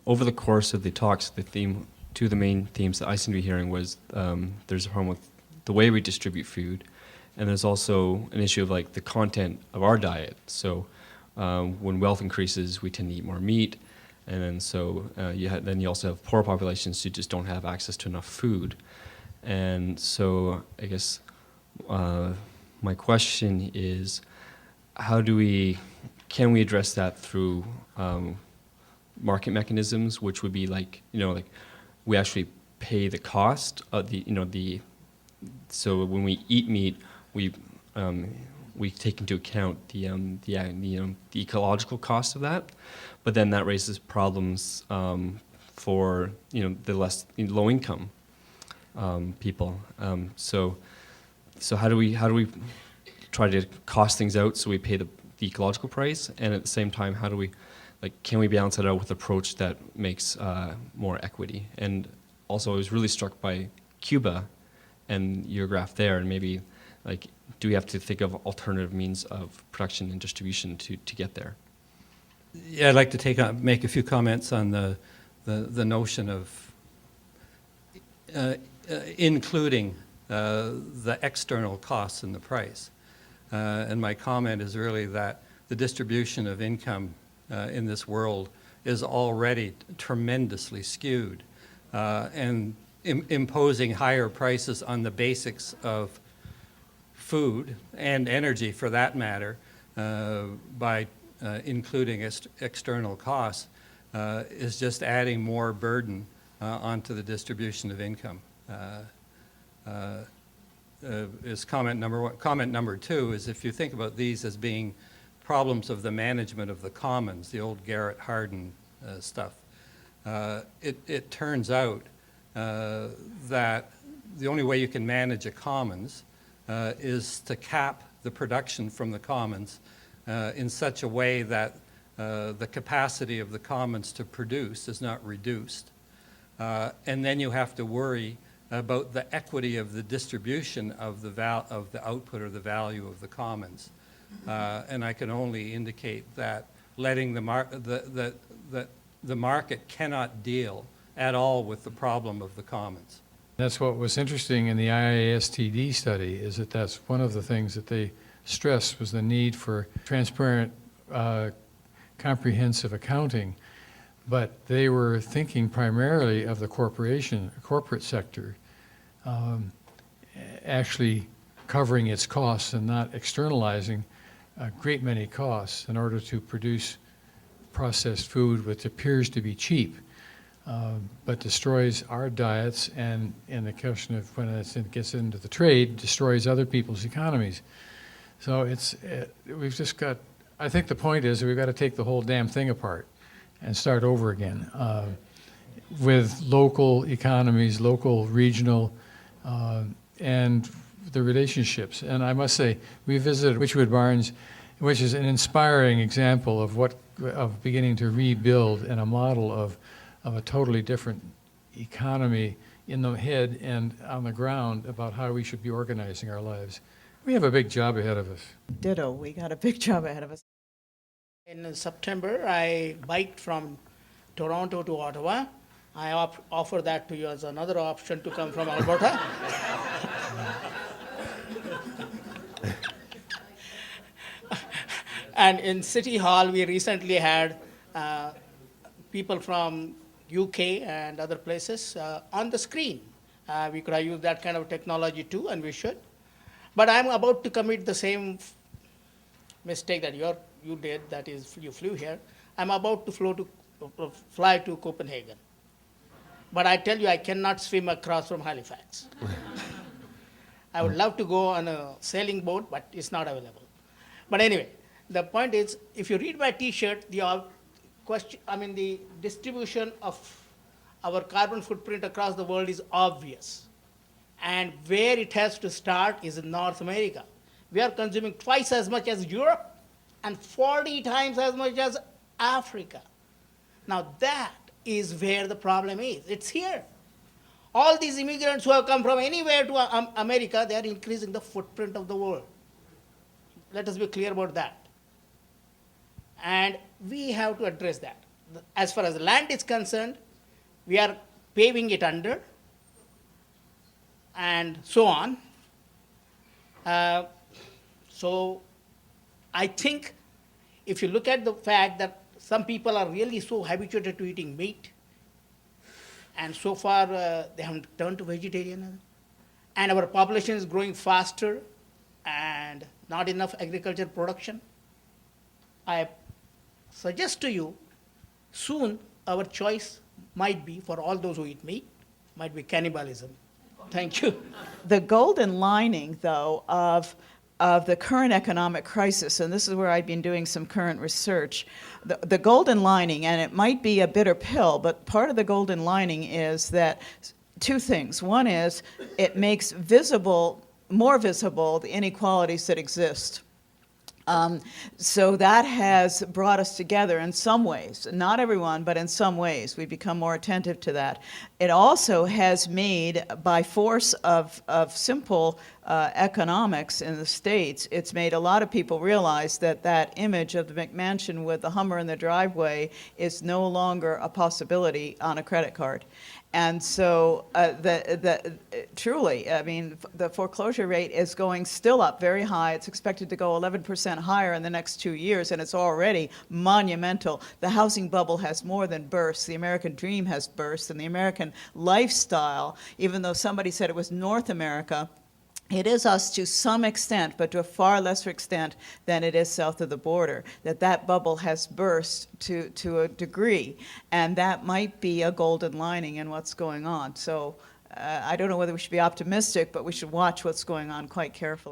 over the course of the talks, two of the main themes that I seem to be hearing was there's a problem with the way we distribute food, and there's also an issue of like the content of our diet. So when wealth increases, we tend to eat more meat, and then so then you also have poor populations who just don't have access to enough food. And so I guess my question is, can we address that through market mechanisms, which would be like, like we actually pay the cost of so when we eat meat, we take into account the ecological cost of that, but then that raises problems for the less low income people. So how do we try to cost things out so we pay the ecological price, and at the same time, how do we can we balance it out with an approach that makes more equity? And also, I was really struck by Cuba and your graph there, and maybe do we have to think of alternative means of production and distribution to get there? Yeah, I'd like to make a few comments on the notion of including the external costs in the price. And my comment is really that the distribution of income in this world is already tremendously skewed, and imposing higher prices on the basics of food and energy, for that matter, by including external costs, is just adding more burden onto the distribution of income. Is comment number one. Comment number two is, if you think about these as being problems of the management of the commons, the old Garrett Hardin stuff, it turns out that the only way you can manage a commons is to cap the production from the commons in such a way that the capacity of the commons to produce is not reduced. And then you have to worry about the equity of the distribution of the output or the value of the commons. And I can only indicate that letting the market cannot deal at all with the problem of the commons. That's what was interesting in the IASTD study, is that that's one of the things that they stressed was the need for transparent, comprehensive accounting. But they were thinking primarily of the corporate sector, actually covering its costs and not externalizing a great many costs in order to produce processed food which appears to be cheap, but destroys our diets, and in the question of when it gets into the trade, destroys other people's economies. So we've just got, I think the point is that we've got to take the whole damn thing apart and start over again with local economies, local, regional, and the relationships. And I must say, we visited Witchwood Barns, which is an inspiring example of beginning to rebuild in a model of a totally different economy in the head and on the ground about how we should be organizing our lives. We have a big job ahead of us. Ditto, we got a big job ahead of us. In September, I biked from Toronto to Ottawa. I offer that to you as another option to come from Alberta. And in City Hall, we recently had people from UK and other places on the screen. We could have used that kind of technology too, and we should. But I'm about to commit the same mistake that you did, that is, you flew here. I'm about to fly to Copenhagen. But I tell you, I cannot swim across from Halifax. I would love to go on a sailing boat, but it's not available. But anyway, the point is, if you read my T-shirt, the distribution of our carbon footprint across the world is obvious. And where it has to start is in North America. We are consuming twice as much as Europe and 40 times as much as Africa. Now that is where the problem is. It's here. All these immigrants who have come from anywhere to America, they are increasing the footprint of the world. Let us be clear about that. And we have to address that. as far as land is concerned, we are paving it under, and so on. So I think if you look at the fact that some people are really so habituated to eating meat, and so far they haven't turned to vegetarian, and our population is growing faster and not enough agriculture production, I suggest to you, soon our choice might be, for all those who eat meat, might be cannibalism. Thank you. The golden lining, though, of the current economic crisis, and this is where I've been doing some current research, the golden lining, and it might be a bitter pill, but part of the golden lining is that two things. One is it makes more visible the inequalities that exist. So that has brought us together in some ways, not everyone, but in some ways. We've become more attentive to that. It also has made, by force of simple economics in the States, it's made a lot of people realize that that image of the McMansion with the Hummer in the driveway is no longer a possibility on a credit card. And so truly, I mean, the foreclosure rate is going still up very high. It's expected to go 11% higher in the next 2 years, and it's already monumental. The housing bubble has more than burst. The American dream has burst, and the American lifestyle, even though somebody said it was North America, it is us to some extent, but to a far lesser extent than it is south of the border, that bubble has burst to a degree, and that might be a golden lining in what's going on. So I don't know whether we should be optimistic, but we should watch what's going on quite carefully.